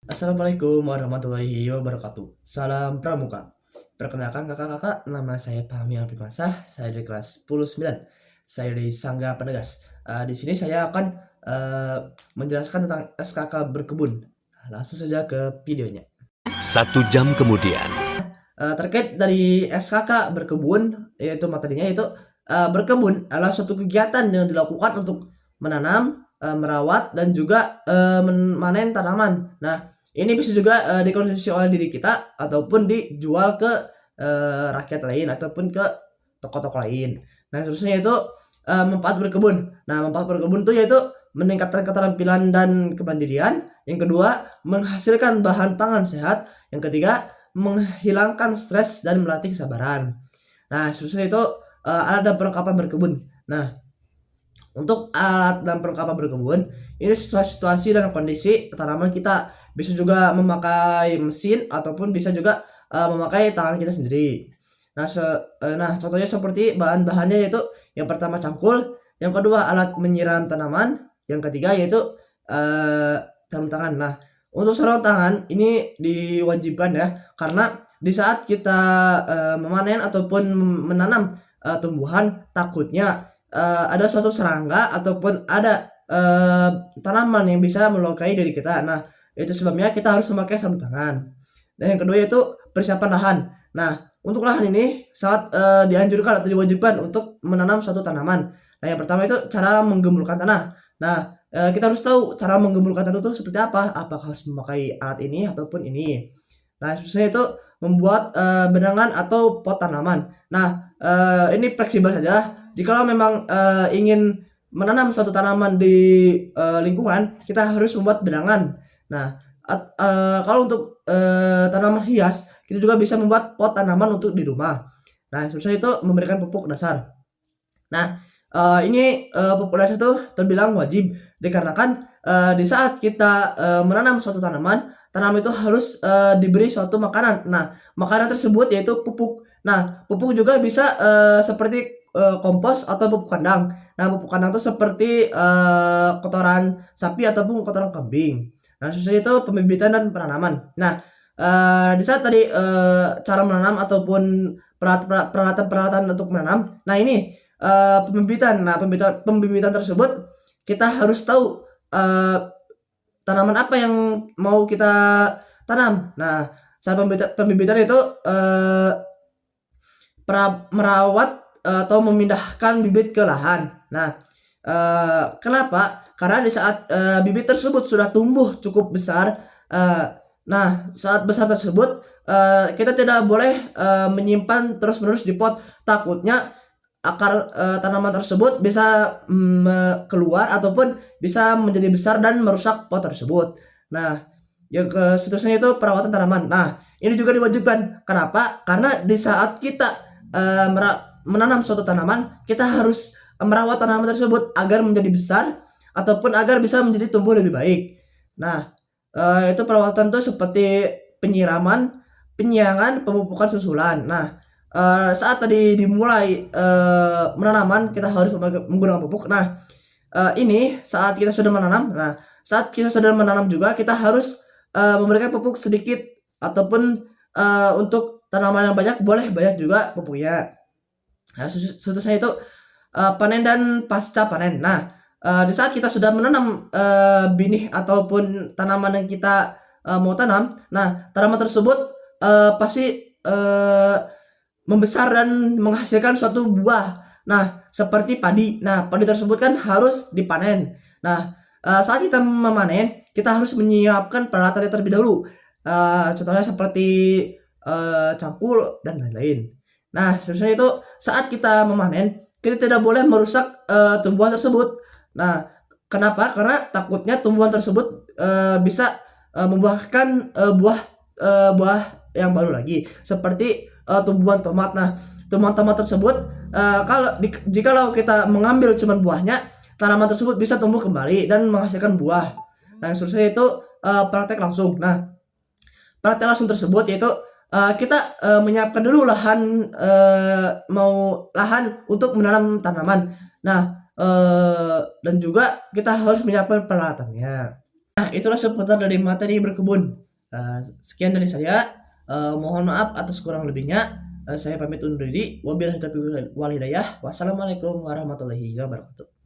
Assalamualaikum warahmatullahi wabarakatuh. Salam Pramuka. Perkenalkan kakak-kakak, nama saya Fahmi Alfimasah. Saya dari kelas 10-9. Saya dari Sangga Penegas. Di sini saya akan menjelaskan tentang SKK berkebun. Langsung saja ke videonya. 1 jam kemudian. Terkait dari SKK berkebun, yaitu materinya itu berkebun adalah suatu kegiatan yang dilakukan untuk menanam, merawat, dan juga memanen tanaman. Nah, ini bisa juga dikonsumsi oleh diri kita ataupun dijual ke rakyat lain ataupun ke toko-toko lain. Nah, seterusnya itu manfaat berkebun. Nah, manfaat berkebun itu yaitu meningkatkan keterampilan dan kemandirian. Yang kedua, menghasilkan bahan pangan sehat. Yang ketiga, menghilangkan stres dan melatih kesabaran. Nah, seterusnya itu alat dan perlengkapan berkebun. Nah, untuk alat dan perlengkapan berkebun, ini sesuai situasi dan kondisi tanaman kita. Bisa juga memakai mesin ataupun bisa juga memakai tangan kita sendiri. Nah, contohnya seperti bahan-bahannya yaitu yang pertama cangkul, yang kedua alat menyiram tanaman, yang ketiga yaitu sarung tangan. Nah, untuk sarung tangan ini diwajibkan ya, karena di saat kita memanen ataupun menanam tumbuhan, takutnya ada suatu serangga ataupun ada tanaman yang bisa melukai diri kita. Nah, itu sebabnya kita harus memakai sarung tangan. Dan yang kedua yaitu persiapan lahan. Nah, untuk lahan ini sangat dianjurkan atau diwajibkan untuk menanam suatu tanaman. Nah, yang pertama itu cara menggemburkan tanah. Nah, kita harus tahu cara menggemburkan tanah itu seperti apa. Apakah harus memakai alat ini ataupun ini. Nah, susahnya itu membuat bedangan atau pot tanaman. Nah, ini fleksibel saja. Jikalau memang ingin menanam suatu tanaman di lingkungan, kita harus membuat bedangan. Nah, kalau untuk tanaman hias, kita juga bisa membuat pot tanaman untuk di rumah. Nah, seterusnya itu memberikan pupuk dasar. Nah, ini pupuk dasar itu terbilang wajib dikarenakan di saat kita menanam suatu tanaman itu harus diberi suatu makanan. Nah, makanan tersebut yaitu pupuk. Nah, pupuk juga bisa seperti kompos atau pupuk kandang. Nah, pupuk kandang itu seperti kotoran sapi ataupun kotoran kambing. Nah, seterusnya itu pembibitan dan penanaman. Nah, di saat tadi cara menanam ataupun peralatan-peralatan untuk menanam. Nah, ini pembibitan. Nah, pembibitan tersebut kita harus tahu tanaman apa yang mau kita tanam. Nah, saat pembibitan itu merawat atau memindahkan bibit ke lahan. Nah, kenapa? Karena di saat bibit tersebut sudah tumbuh cukup besar, nah saat besar tersebut kita tidak boleh menyimpan terus-menerus di pot. Takutnya akar tanaman tersebut bisa keluar ataupun bisa menjadi besar dan merusak pot tersebut. Nah, yang seterusnya itu perawatan tanaman. Nah, ini juga diwajibkan. Kenapa? Karena di saat kita menanam suatu tanaman, kita harus merawat tanaman tersebut agar menjadi besar ataupun agar bisa menjadi tumbuh lebih baik. Nah, itu perawatan tuh seperti penyiraman, penyiangan, pemupukan susulan. Nah, saat tadi dimulai menanaman kita harus menggunakan pupuk. Nah, ini saat kita sudah menanam. Nah, saat kita sudah menanam juga kita harus memberikan pupuk sedikit ataupun untuk tanaman yang banyak boleh banyak juga pupuknya. Nah, seterusnya itu panen dan pasca panen. Nah, di saat kita sudah menanam benih ataupun tanaman yang kita mau tanam, nah tanaman tersebut pasti membesar dan menghasilkan suatu buah. Nah, seperti padi. Nah, padi tersebut kan harus dipanen. Nah, saat kita memanen, kita harus menyiapkan peralatannya terlebih dahulu. Contohnya seperti cangkul dan lain-lain. Nah, seterusnya itu saat kita memanen, kita tidak boleh merusak tumbuhan tersebut. Nah, kenapa? Karena takutnya tumbuhan tersebut bisa membuahkan buah yang baru lagi, seperti tumbuhan tomat. Nah, tumbuhan tomat tersebut jikalau kita mengambil cuma buahnya, tanaman tersebut bisa tumbuh kembali dan menghasilkan buah. Nah, seterusnya itu praktek langsung. Nah, praktek langsung tersebut yaitu kita menyiapkan dulu lahan untuk menanam tanaman. Nah, dan juga kita harus menyiapkan peralatannya. Nah, itulah seputar dari materi berkebun. Sekian dari saya, mohon maaf atas kurang lebihnya. Saya pamit undur diri. Wabillahi taufiq wal hidayah. Wassalamualaikum warahmatullahi wabarakatuh.